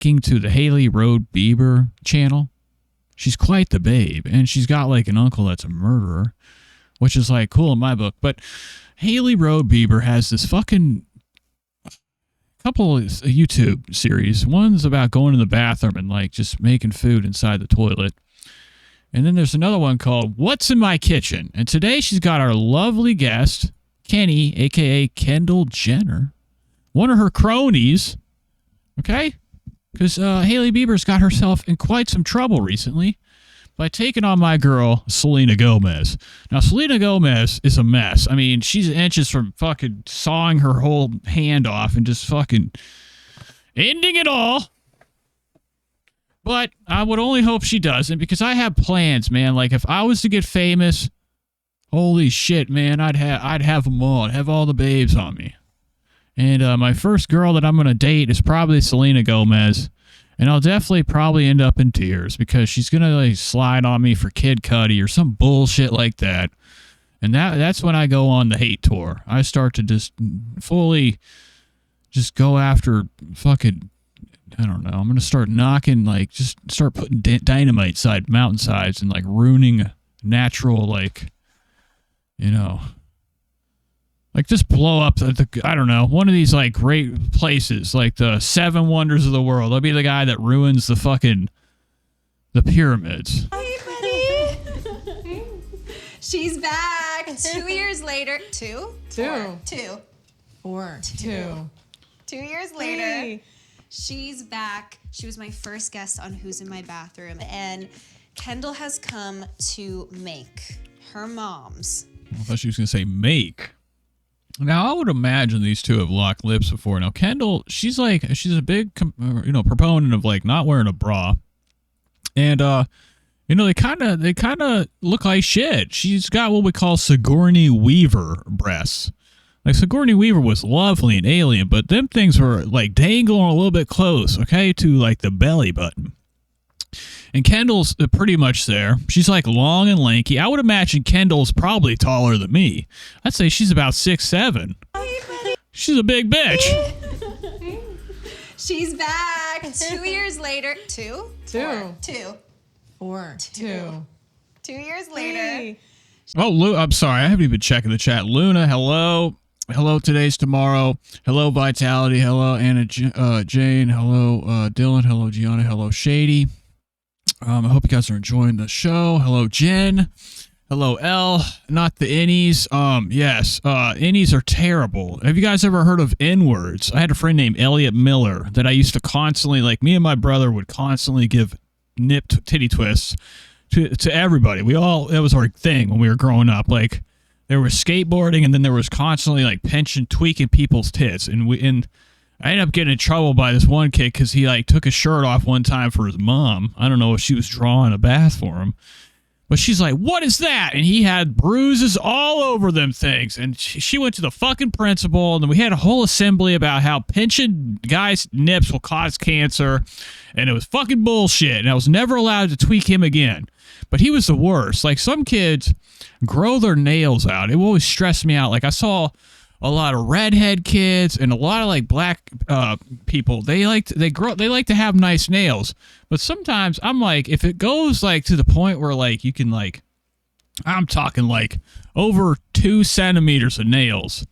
linking to the Hailey Road Bieber channel. She's quite the babe, and she's got like an uncle that's a murderer, which is like cool in my book. But Hailey Road Bieber has this fucking couple of YouTube series. One's about going to the bathroom and like just making food inside the toilet. And then there's another one called What's in My Kitchen? And today she's got our lovely guest, Kenny, a.k.a. Kendall Jenner, one of her cronies, okay? Because Hailey Bieber's got herself in quite some trouble recently by taking on my girl, Selena Gomez. Now, Selena Gomez is a mess. I mean, she's inches from fucking sawing her whole hand off and just fucking ending it all. But I would only hope she doesn't, because I have plans, man. Like, if I was to get famous, holy shit, man, I'd have them all. I'd have all the babes on me. And my first girl that I'm going to date is probably Selena Gomez. And I'll definitely probably end up in tears, because she's going to like slide on me for Kid Cudi or some bullshit like that. And that's when I go on the hate tour. I start to just fully just go after fucking... I don't know. I'm going to start knocking, like, just start putting dynamite side mountainsides and, like, ruining natural, like, you know, like, just blow up I don't know, one of these, like, great places, like the Seven Wonders of the World. I'll be the guy that ruins the pyramids. Hey, buddy. She's back 2 years later. Two. 2 years later. Hey. She's back. She was my first guest on Who's in My Bathroom. And Kendall has come to make her mom's. I thought she was going to say make. Now, I would imagine these two have locked lips before. Now, Kendall, she's a big, proponent of, like, not wearing a bra. And, they kind of look like shit. She's got what we call Sigourney Weaver breasts. Like, Sigourney Weaver was lovely in Alien, but them things were, like, dangling a little bit close, okay, to, like, the belly button. And Kendall's pretty much there. She's, like, long and lanky. I would imagine Kendall's probably taller than me. I'd say she's about 6'7". She's a big bitch. She's back 2 years later. 2 years later. Hey. Oh, I'm sorry. I haven't even been checking the chat. Luna, hello. Hello, today's tomorrow. Hello, Vitality. Hello, Anna Jane. Hello, Dylan. Hello, Gianna. Hello, Shady. I hope you guys are enjoying the show. Hello, Jen. Hello, L. Not the innies. Yes, innies are terrible. Have you guys ever heard of N-words? I had a friend named Elliot Miller that I used to constantly, like, me and my brother would constantly give nipped titty twists to everybody. That was our thing when we were growing up. Like, there was skateboarding, and then there was constantly, like, tweaking people's tits. And I ended up getting in trouble by this one kid because he, like, took his shirt off one time for his mom. I don't know if she was drawing a bath for him. But she's like, what is that? And he had bruises all over them things. And she went to the fucking principal, and then we had a whole assembly about how pinching guys' nips will cause cancer. And it was fucking bullshit. And I was never allowed to tweak him again. But he was the worst. Like, some kids grow their nails out. It always stressed me out. Like, I saw a lot of redhead kids and a lot of, like, black people. They like to have nice nails. But sometimes I'm like, if it goes, like, to the point where, like, you can, like, I'm talking, like, over 2 centimeters of nails,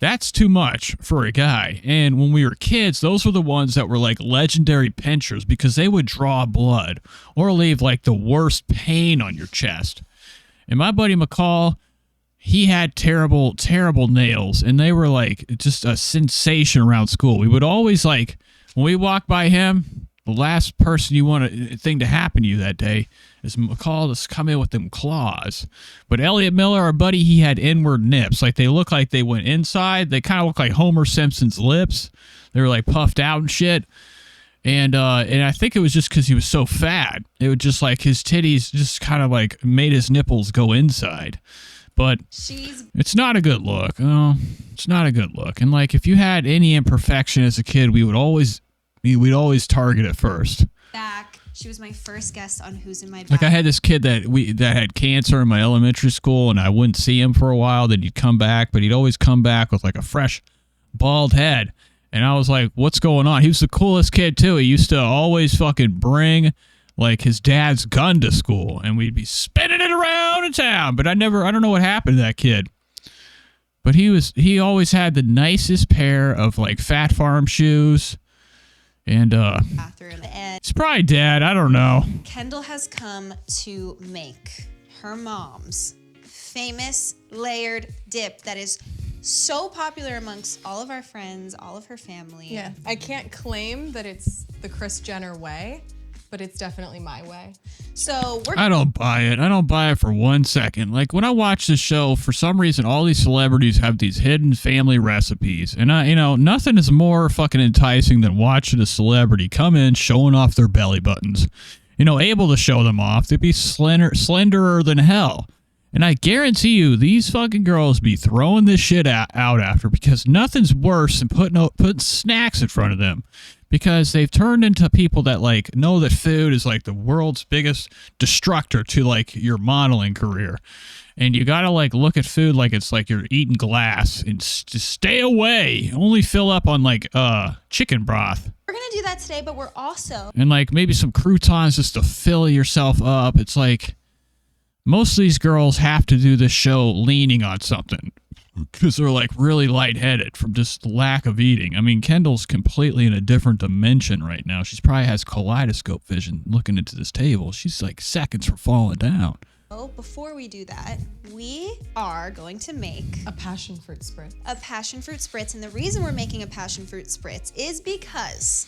that's too much for a guy. And when we were kids, those were the ones that were, like, legendary pinchers, because they would draw blood or leave, like, the worst pain on your chest. And my buddy McCall, he had terrible, terrible nails, and they were, like, just a sensation around school. We would always, like, when we walked by him, the last person you want thing to happen to you that day is McCall to come in with them claws. But Elliot Miller, our buddy, he had inward nips. Like, they look like they went inside. They kind of look like Homer Simpson's lips. They were, like, puffed out and shit. And I think it was just because he was so fat. It was just, like, his titties just kind of, like, made his nipples go inside. But it's not a good look. Oh, it's not a good look. And, like, if you had any imperfection as a kid, we'd always target it first. Back. She was my first guest on Who's in My Bathroom. Like, I had this kid that had cancer in my elementary school, and I wouldn't see him for a while. Then he'd come back, but he'd always come back with, like, a fresh bald head. And I was like, what's going on? He was the coolest kid, too. He used to always fucking bring, like, his dad's gun to school. And we'd be spinning it around in town. But I don't know what happened to that kid. But he always had the nicest pair of, like, Fat Farm shoes. And, bathroom. And it's probably dead. I don't know. Kendall has come to make her mom's famous layered dip that is so popular amongst all of our friends, all of her family. Yeah, I can't claim that it's the Kris Jenner way, but it's definitely my way. So I don't buy it. I don't buy it for 1 second. Like, when I watch this show, for some reason, all these celebrities have these hidden family recipes. And nothing is more fucking enticing than watching a celebrity come in showing off their belly buttons. Able to show them off. They'd be slenderer than hell. And I guarantee you, these fucking girls be throwing this shit out after, because nothing's worse than putting snacks in front of them, because they've turned into people that like know that food is like the world's biggest destructor to like your modeling career. And you gotta like look at food like it's like you're eating glass and just stay away. Only fill up on like chicken broth. We're gonna do that today, but we're also And like maybe some croutons just to fill yourself up. It's like most of these girls have to do this show leaning on something because they're like really lightheaded from just lack of eating. I mean, Kendall's completely in a different dimension right now. She probably has kaleidoscope vision looking into this table. She's like seconds from falling down. before we do that, we are going to make A passion fruit spritz. a passion fruit spritz. And the reason we're making a passion fruit spritz is because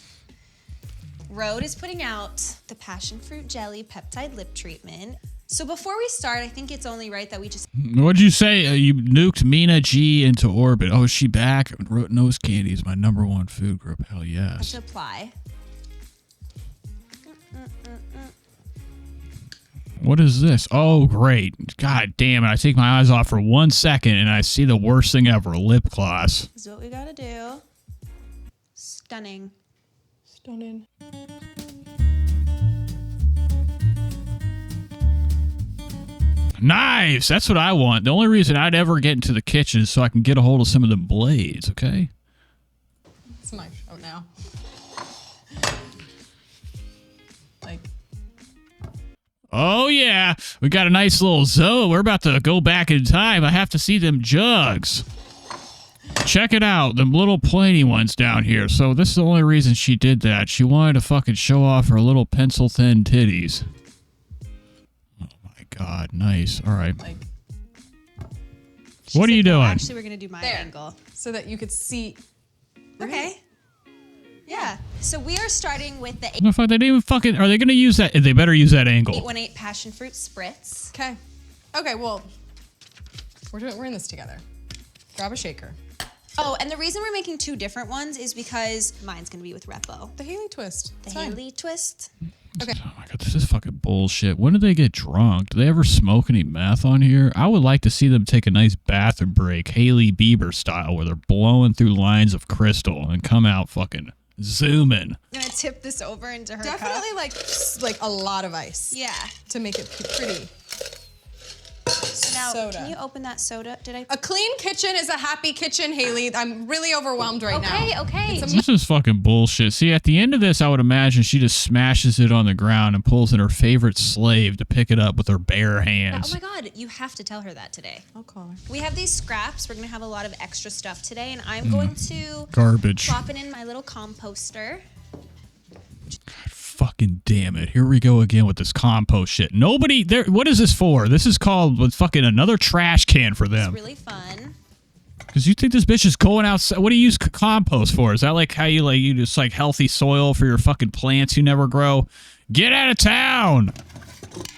Rhode is putting out the passion fruit jelly peptide lip treatment. So before we start, I think it's only right that we just What'd you say? You nuked Mina G into orbit. Oh, is she back? Nose candy is my #1 food group. Hell yes. apply. What is this? Oh, great. God damn it. I take my eyes off for 1 second and I see the worst thing ever, lip gloss. This is what we gotta do. Stunning. Stunning. Knives. That's what I want. The only reason I'd ever get into the kitchen is so I can get a hold of some of the blades, okay? It's my show now. Like, Oh, yeah. We got a nice little zone. We're about to go back in time. I have to see them jugs. Check it out. Them little plainy ones down here. So this is the only reason she did that. She wanted to fucking show off her little pencil-thin titties. Oh, my God. Nice. All right. like What are you No, doing? actually, we're gonna do my there, angle. so that you could see. Okay. Yeah. So we are starting with the No, fuck, they didn't even fucking... Are they going to use that? They better use that angle. 818 passion fruit spritz. Okay. Okay. Well, we're in this together. Grab a shaker. Oh, and the reason we're making 2 different ones is because mine's gonna be with Repo. The Hailey twist. The It's fine. Hailey twist. Okay. Oh my God, this is fucking bullshit. When do they get drunk? Do they ever smoke any meth on here? I would like to see them take a nice bathroom break, Hailey Bieber style, where they're blowing through lines of crystal and come out fucking zooming. I'm gonna tip this over into her Definitely cup. like a lot of ice. Yeah. To make it pretty. So now, Soda. can you open that soda? Did I? A clean kitchen is a happy kitchen, Hailey. I'm really overwhelmed right now. Okay. This is fucking bullshit. See, at the end of this, I would imagine she just smashes it on the ground and pulls in her favorite slave to pick it up with her bare Oh hands. my God, you have to tell her that today. I'll call her. We have these scraps. We're gonna have a lot of extra stuff today, and I'm going to Garbage. plop it in my little composter. Fucking damn it. Here we go again with this compost shit. Nobody there. What is this for? This is called fucking another trash can for It's them. really fun. Because you think this bitch is going outside? What do you use compost for? Is that like how you just like healthy soil for your fucking plants you never grow? Get out of town!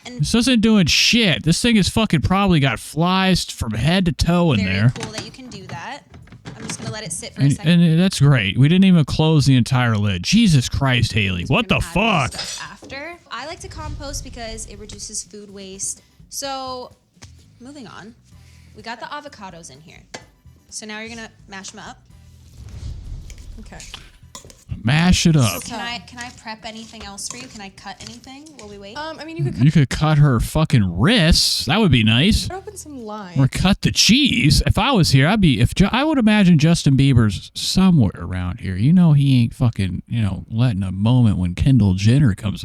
And This isn't doing shit. This thing is fucking probably got flies from head to toe in very there. cool that you can do that. I'm just gonna let it sit for a second. And that's great. We didn't even close the entire lid. Jesus Christ, Hailey. What the We're gonna add fuck? this stuff after. I like to compost because it reduces food waste. So, moving on. We got the avocados in here. So now you're gonna mash them up. Okay. Mash it up. Can I prep anything else for you? Can I cut anything while we wait? I mean, You could cut her fucking wrists. That would be nice. open some lime. Or cut the cheese. If I was here, I would imagine Justin Bieber's somewhere around here. You know he ain't fucking, letting a moment when Kendall Jenner comes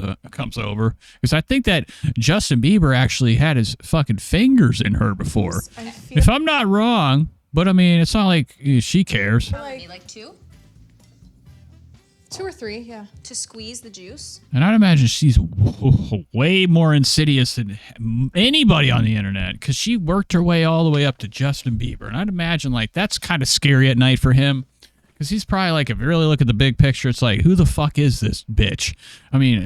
over. Because I think that Justin Bieber actually had his fucking fingers in her before. If I'm not wrong, but I mean, it's not like she cares. Like 2? 2 or 3, yeah. To squeeze the juice? And I'd imagine she's way more insidious than anybody on the internet because she worked her way all the way up to Justin Bieber. And I'd imagine, like, that's kind of scary at night for him because he's probably like, if you really look at the big picture, it's like, who the fuck is this bitch? I mean,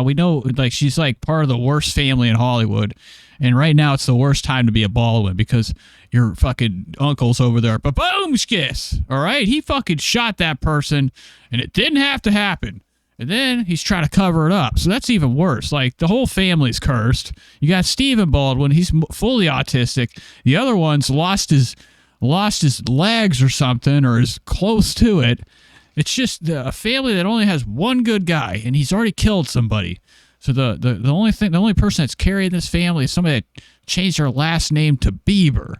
we know, like, she's like part of the worst family in Hollywood. And right now it's the worst time to be a Baldwin because your fucking uncle's over there. Ba-boom-skis. All right? He fucking shot that person and it didn't have to happen. And then he's trying to cover it up. So that's even worse. Like, the whole family's cursed. You got Stephen Baldwin. He's fully autistic. The other one's lost his legs or something or is close to it. It's just a family that only has one good guy and he's already killed somebody. So the only person that's carrying this family is somebody that changed her last name to Bieber.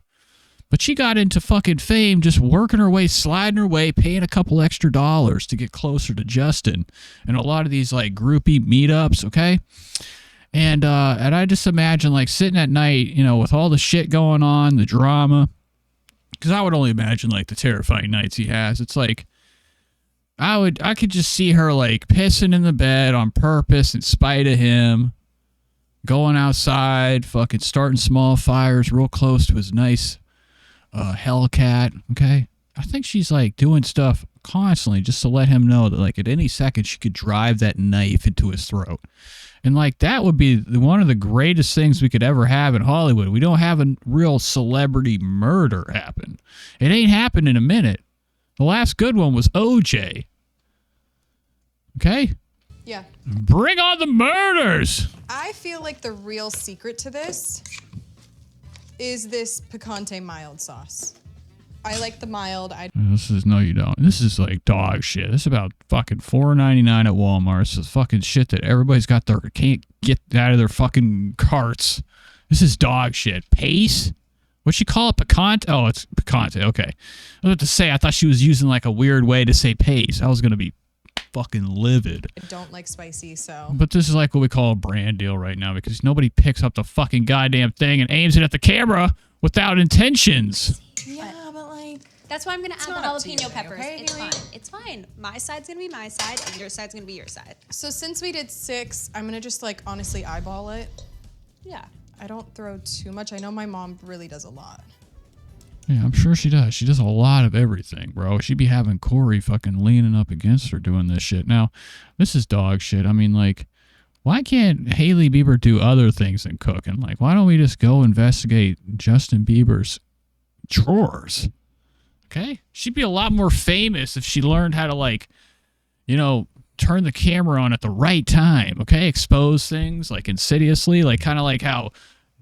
But she got into fucking fame just working her way, sliding her way, paying a couple extra dollars to get closer to Justin. And a lot of these like groupie meetups, okay? And I just imagine like sitting at night, with all the shit going on, the drama. Because I would only imagine like the terrifying nights he has. It's like I could just see her like pissing in the bed on purpose in spite of him, going outside, fucking starting small fires real close to his nice Hellcat, okay? I think she's like doing stuff constantly just to let him know that like at any second she could drive that knife into his throat. And like that would be one of the greatest things we could ever have in Hollywood. We don't have a real celebrity murder happen. It ain't happened in a minute. The last good one was OJ. Okay? Yeah. Bring on the murders! I feel like the real secret to this is this picante mild sauce. I like the mild. No, you don't. This is like dog shit. This is about fucking $4.99 at Walmart. This is fucking shit that everybody's can't get out of their fucking carts. This is dog shit. Pace? What'd she call it? Picante? Oh, it's picante. Okay. I was about to say, I thought she was using like a weird way to say pace. I was going to be fucking livid. I don't like spicy, so. But this is like what we call a brand deal right now because nobody picks up the fucking goddamn thing and aims it at the camera without intentions. Yeah, but like. That's why I'm going to add the jalapeno peppers. Okay, It's fine. It's fine. My side's going to be my side and your side's going to be your side. So since we did 6, I'm going to just like honestly eyeball it. Yeah. I don't throw too much. I know my mom really does a lot. Yeah, I'm sure she does. She does a lot of everything, bro. She'd be having Corey fucking leaning up against her doing this shit. Now, this is dog shit. I mean, like, why can't Hailey Bieber do other things than cooking? Like, why don't we just go investigate Justin Bieber's drawers? Okay? She'd be a lot more famous if she learned how to, like, turn the camera on at the right time, okay? Expose things, like, insidiously, like, kind of like how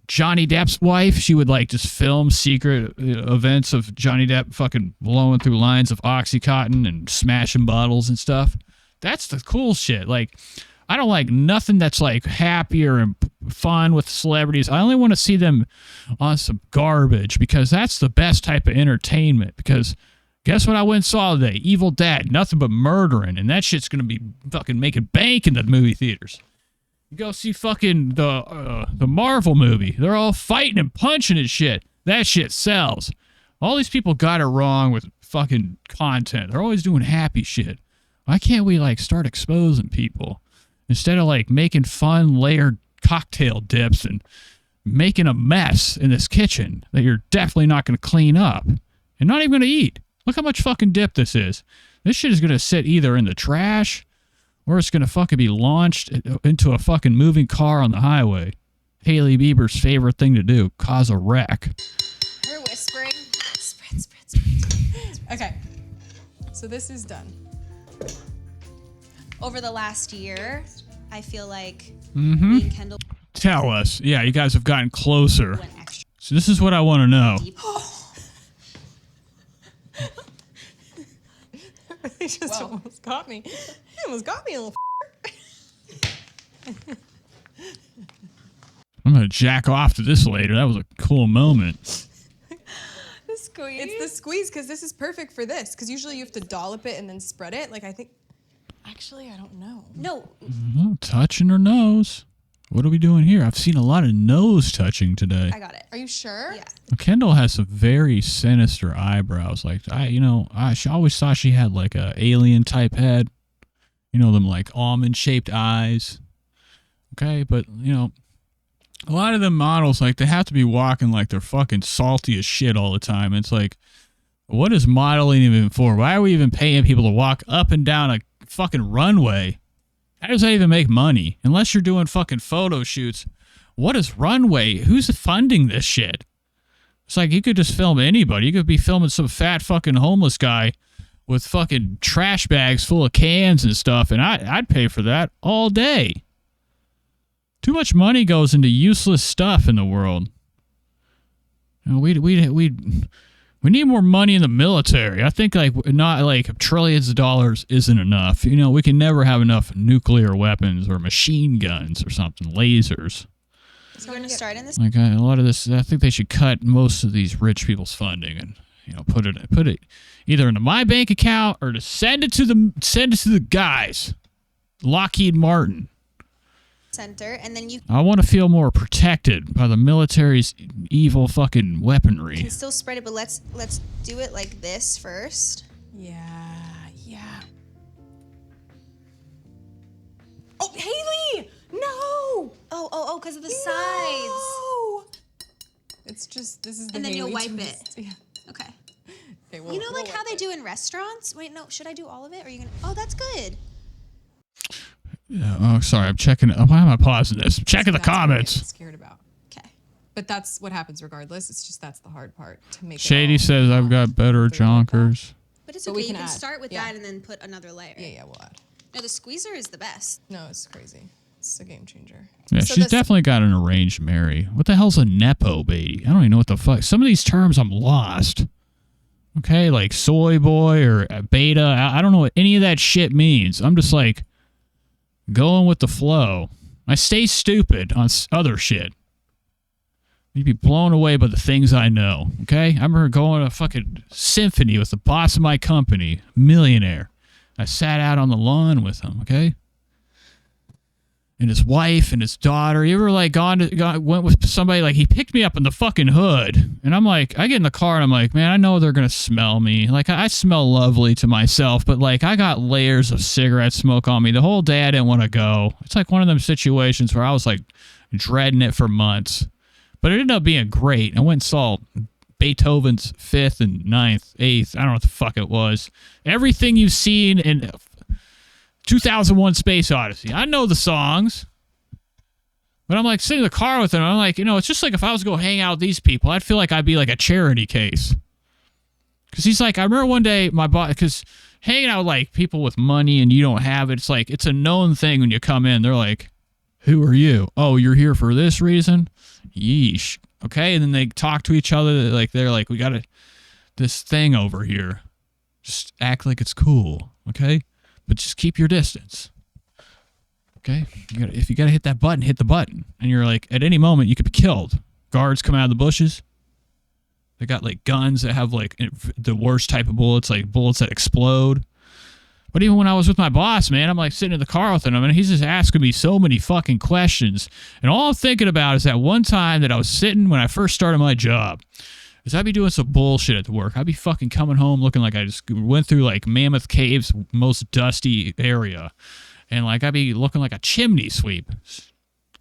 Johnny Depp's wife, she would, like, just film secret events of Johnny Depp fucking blowing through lines of Oxycontin and smashing bottles and stuff. That's the cool shit. Like, I don't like nothing that's, like, happier and fun with celebrities. I only want to see them on some garbage because that's the best type of entertainment because guess what I went and saw today? Evil Dead. Nothing but murdering. And that shit's going to be fucking making bank in the movie theaters. You go see fucking the Marvel movie. They're all fighting and punching and shit. That shit sells. All these people got it wrong with fucking content. They're always doing happy shit. Why can't we, like, start exposing people? Instead of, like, making fun layered cocktail dips and making a mess in this kitchen that you're definitely not going to clean up and not even going to eat. Look how much fucking dip this is. This shit is going to sit either in the trash or it's going to fucking be launched into a fucking moving car on the highway. Hailey Bieber's favorite thing to do, cause a wreck. We're whispering. Spread. Okay. So this is done. Over the last year, I feel like Mm-hmm. me and Kendall Tell us. Yeah, you guys have gotten closer. went extra So this is what I want to know. deep. He just almost got me. He almost got me, a little. I'm gonna jack off to this later. That was a cool moment. The squeeze. It's the squeeze because this is perfect for this. Because usually you have to dollop it and then spread it. Like I think. Actually, I don't know. No. Touching her nose. What are we doing here? I've seen a lot of nose touching today. I got it. Are you sure? Yeah. Kendall has some very sinister eyebrows. Like she always thought she had like a alien type head. You know, them like almond shaped eyes. Okay, but a lot of them models, like, they have to be walking like they're fucking salty as shit all the time. It's like, what is modeling even for? Why are we even paying people to walk up and down a fucking runway? How does that even make money? Unless you're doing fucking photo shoots. What is runway? Who's funding this shit? It's like you could just film anybody. You could be filming some fat fucking homeless guy with fucking trash bags full of cans and stuff, and I'd pay for that all day. Too much money goes into useless stuff in the world. We need more money in the military. I think not like trillions of dollars isn't enough. We can never have enough nuclear weapons or machine guns or something, lasers. So we're gonna start in this. Like a lot of this, I think they should cut most of these rich people's funding and put it either into my bank account or to send it to the guys, Lockheed Martin. Center, and then you I want to feel more protected by the military's evil fucking weaponry. can still spread it, but let's do it like this first. Yeah. Oh, Hailey! No! Oh, because of the sides. No! It's just, this is the And then you'll Hailey wipe twist. it. Yeah. Okay. Okay, Like how they do in restaurants? Wait, no, should I do all of it? Or are you gonna? Oh, that's good. Yeah, oh, sorry, I'm checking. Why am I pausing this? I'm checking the That's what I'm comments. getting scared about. Okay. But that's what happens regardless. It's just that's the hard part to make. Shady it all says I've got better jonkers. But it's But okay. we You can can add. start with Yeah. that and then put another layer. Yeah, we'll add. No, the squeezer is the best. No, it's crazy. It's a game changer. Yeah, So she's this- definitely got an arranged marry. What the hell's a nepo baby? I don't even know what the fuck. Some of these terms I'm lost. Okay, like soy boy or beta. I don't know what any of that shit means. I'm just like going with the flow. I stay stupid on other shit. You'd be blown away by the things I know. Okay, I remember going to a fucking symphony with the boss of my company, millionaire. I sat out on the lawn with him. Okay. And his wife and his daughter. You ever like went with somebody, like he picked me up in the fucking hood, and I'm like, I get in the car and I'm like, man, I know they're gonna smell me. Like I smell lovely to myself, but like I got layers of cigarette smoke on me. The whole day I didn't want to go. It's like one of them situations where I was like dreading it for months, but it ended up being great. I went and saw Beethoven's 5th and 9th, 8th. I don't know what the fuck it was. Everything you've seen in 2001 Space Odyssey. I know the songs. But I'm like sitting in the car with him. I'm like, it's just like if I was to go hang out with these people, I'd feel like I'd be like a charity case. Because he's like, I remember one day my boss, because hanging out with like people with money and you don't have it, it's like, it's a known thing when you come in. They're like, who are you? Oh, you're here for this reason? Yeesh. Okay. And then they talk to each other. Like, they're like, we got this thing over here. Just act like it's cool. Okay. But just keep your distance. Okay? If you gotta hit that button, hit the button. And you're like, at any moment, you could be killed. Guards come out of the bushes. They got like guns that have like the worst type of bullets, like bullets that explode. But even when I was with my boss, man, I'm like sitting in the car with him, and he's just asking me so many fucking questions. And all I'm thinking about is that one time that I was sitting when I first started my job. Because I'd be doing some bullshit at work. I'd be fucking coming home looking like I just went through like Mammoth Cave's most dusty area. And like I'd be looking like a chimney sweep.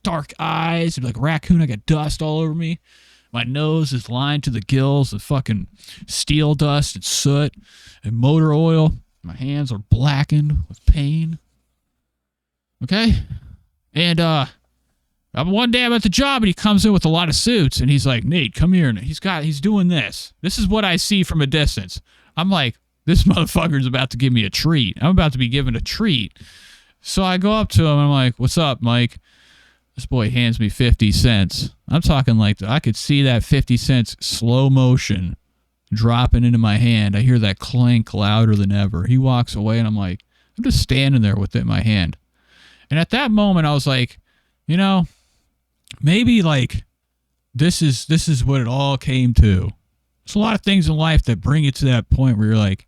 Dark eyes, like raccoon, I got dust all over me. My nose is lined to the gills with fucking steel dust and soot and motor oil. My hands are blackened with pain. Okay? And one day I'm at the job and he comes in with a lot of suits and he's like, Nate, come here. And he's doing this. This is what I see from a distance. I'm like, this motherfucker's about to give me a treat. I'm about to be given a treat. So I go up to him and I'm like, what's up, Mike? This boy hands me 50 cents. I'm talking like I could see that 50 cents slow motion dropping into my hand. I hear that clank louder than ever. He walks away, and I'm just standing there with it in my hand. And at that moment, I was like, maybe this is what it all came to. There's a lot of things in life that bring you to that point where you're like,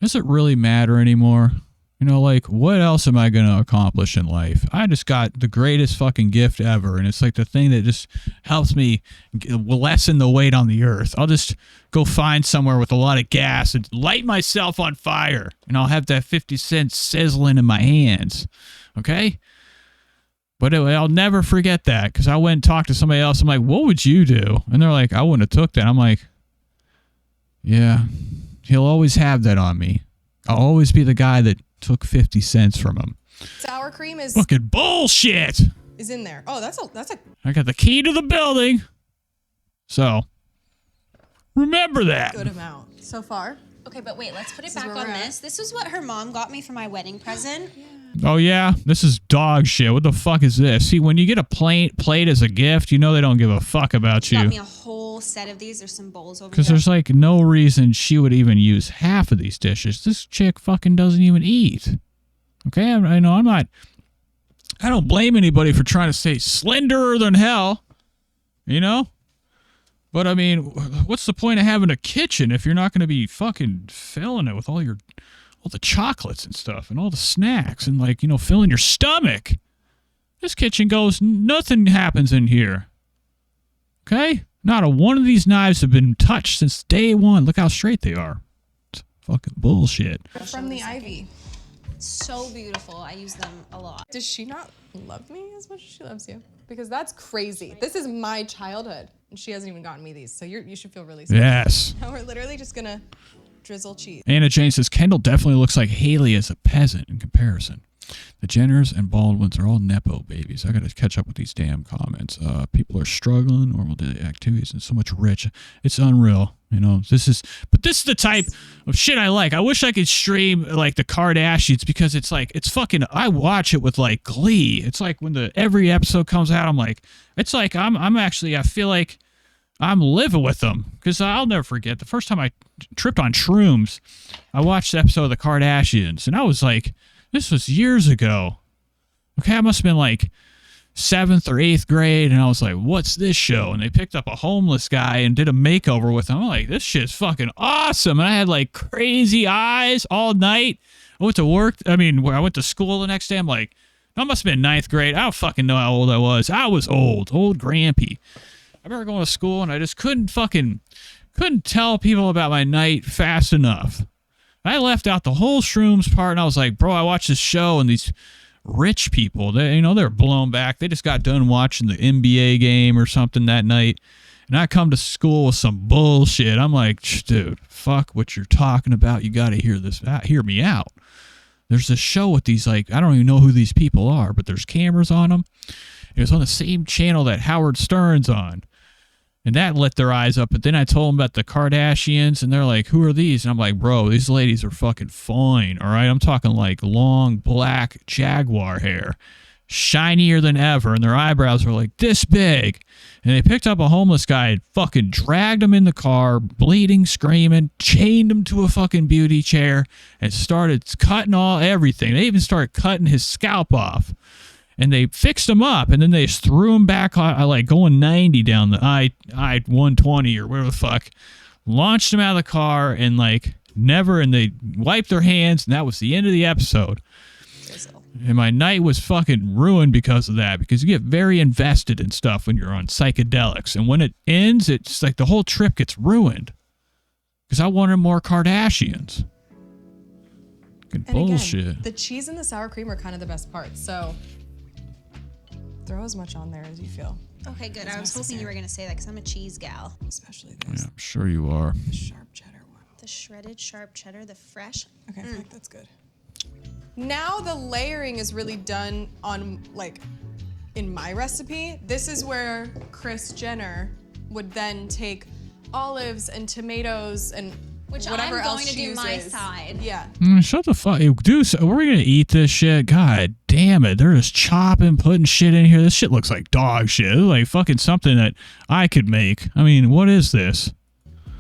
does it really matter anymore? What else am I going to accomplish in life? I just got the greatest fucking gift ever. And it's the thing that just helps me lessen the weight on the earth. I'll just go find somewhere with a lot of gas and light myself on fire. And I'll have that 50 cents sizzling in my hands. Okay? But I'll never forget that, because I went and talked to somebody else. I'm like, what would you do? And they're like, I wouldn't have took that. I'm like, yeah, he'll always have that on me. I'll always be the guy that took 50 cents from him. Sour cream is fucking bullshit. Is in there. Oh, that's a. I got the key to the building. So remember that. Good amount so far. Okay, but wait, let's put it This is back where on we're at. this. This is what her mom got me for my wedding present. Oh yeah, this is dog shit. What the fuck is this? See, when you get a plate as a gift, they don't give a fuck about She got you. me a whole set of these. There's some bowls over Because here. there's no reason she would even use half of these dishes. This chick fucking doesn't even eat. Okay, I know I'm not. I don't blame anybody for trying to stay slenderer than hell. But I mean, what's the point of having a kitchen if you're not going to be fucking filling it with all the chocolates and stuff and all the snacks and filling your stomach? This kitchen goes, nothing happens in here. Okay? Not a one of these knives have been touched since day one. Look how straight they are. It's fucking bullshit. From the ivy. So beautiful. I use them a lot. Does she not love me as much as she loves you? Because that's crazy. This is my childhood, and she hasn't even gotten me these. So you should feel really special. Yes. Now we're literally just gonna drizzle cheese. Anna Jane says, Kendall definitely looks like Hailey as a peasant in comparison. The Jenners and Baldwins are all Nepo babies. I got to catch up with these damn comments. People are struggling, normal daily activities, and so much rich. It's unreal. This is the type of shit I like. I wish I could stream the Kardashians, because it's fucking, I watch it with glee. It's when every episode comes out, I'm I feel like I'm living with them, because I'll never forget the first time I tripped on shrooms. I watched the episode of the Kardashians, and I was like, this was years ago. Okay, I must have been 7th or 8th grade, and I was like, what's this show? And they picked up a homeless guy and did a makeover with him. I'm like, this shit's fucking awesome. And I had crazy eyes all night. I went to work. I went to school the next day. I'm like, I must have been 9th grade. I don't fucking know how old I was. I was old grampy. I remember going to school, and I just couldn't tell people about my night fast enough. I left out the whole shrooms part, and I was like, bro, I watched this show, and these rich people, they're blown back. They just got done watching the NBA game or something that night, and I come to school with some bullshit. I'm like, dude, fuck what you're talking about. You got to hear me out. There's a show with these, I don't even know who these people are, but there's cameras on them. It was on the same channel that Howard Stern's on. And that lit their eyes up. But then I told them about the Kardashians, and they're like, who are these? And I'm like, bro, these ladies are fucking fine, all right? I'm talking long, black Jaguar hair, shinier than ever, and their eyebrows were this big. And they picked up a homeless guy and fucking dragged him in the car, bleeding, screaming, chained him to a fucking beauty chair, and started cutting everything. They even started cutting his scalp off. And they fixed him up, and then they just threw him back, going 90 down the I-120 or whatever the fuck. Launched him out of the car, and and they wiped their hands, and that was the end of the episode. And my night was fucking ruined because of that, because you get very invested in stuff when you're on psychedelics. And when it ends, it's the whole trip gets ruined. Because I wanted more Kardashians. Fucking bullshit. Again, the cheese and the sour cream are kind of the best parts, so throw as much on there as you feel. Okay, good. I was hoping you were going to say that, because I'm a cheese gal. Especially this. Yeah, I'm sure you are. The sharp cheddar one. The shredded sharp cheddar, the fresh. Okay, I feel like that's good. Now the layering is really done on, in my recipe. This is where Kris Jenner would then take olives and tomatoes and Which whatever I'm else going to she do my uses. side. Yeah. Shut the fuck. Dude, are we going to eat this shit? God damn it. They're just chopping, putting shit in here. This shit looks like dog shit. It looks like fucking something that I could make. What is this?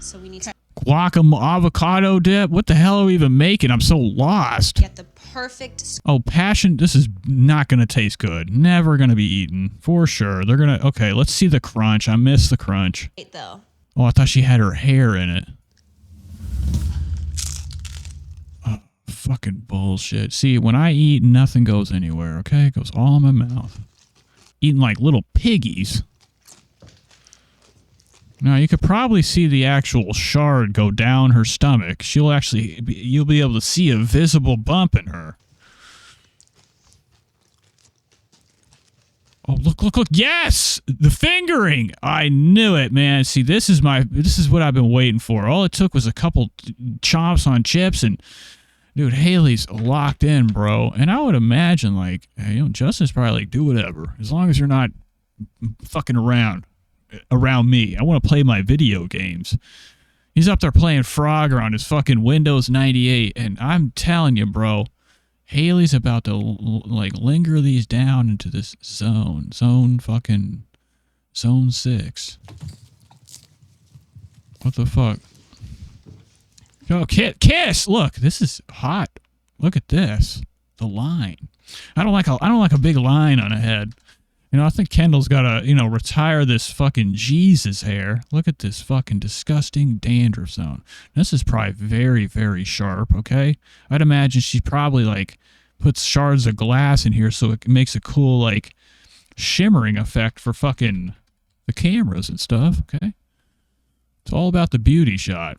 So we need to Guacamole, avocado dip. What the hell are we even making? I'm so lost. get the perfect Oh, passion. This is not going to taste good. Never going to be eaten. For sure. They're going to... Okay, let's see the crunch. I miss the crunch. state though. Oh, I thought she had her hair in it. Oh, fucking bullshit. See, when I eat, nothing goes anywhere, okay? It goes all in my mouth. Eating like little piggies. Now, you could probably see the actual shard go down her stomach. You'll be able to see a visible bump in her. Oh, look. Yes! The fingering! I knew it, man. See, this is what I've been waiting for. All it took was a couple chomps on chips, and dude, Hailey's locked in, bro. And I would imagine, like, Justin's probably like, do whatever. As long as you're not fucking around me. I want to play my video games. He's up there playing Frogger on his fucking Windows 98, and I'm telling you, bro, Hailey's about to like linger these down into this zone 6. What the fuck? Oh, kiss! Look, this is hot. Look at this. The line. I don't like a big line on a head. I think Kendall's got to, retire this fucking Jesus hair. Look at this fucking disgusting dandruff zone. This is probably very, very sharp, okay? I'd imagine she probably, like, puts shards of glass in here so it makes a cool, like, shimmering effect for fucking the cameras and stuff, okay? It's all about the beauty shot.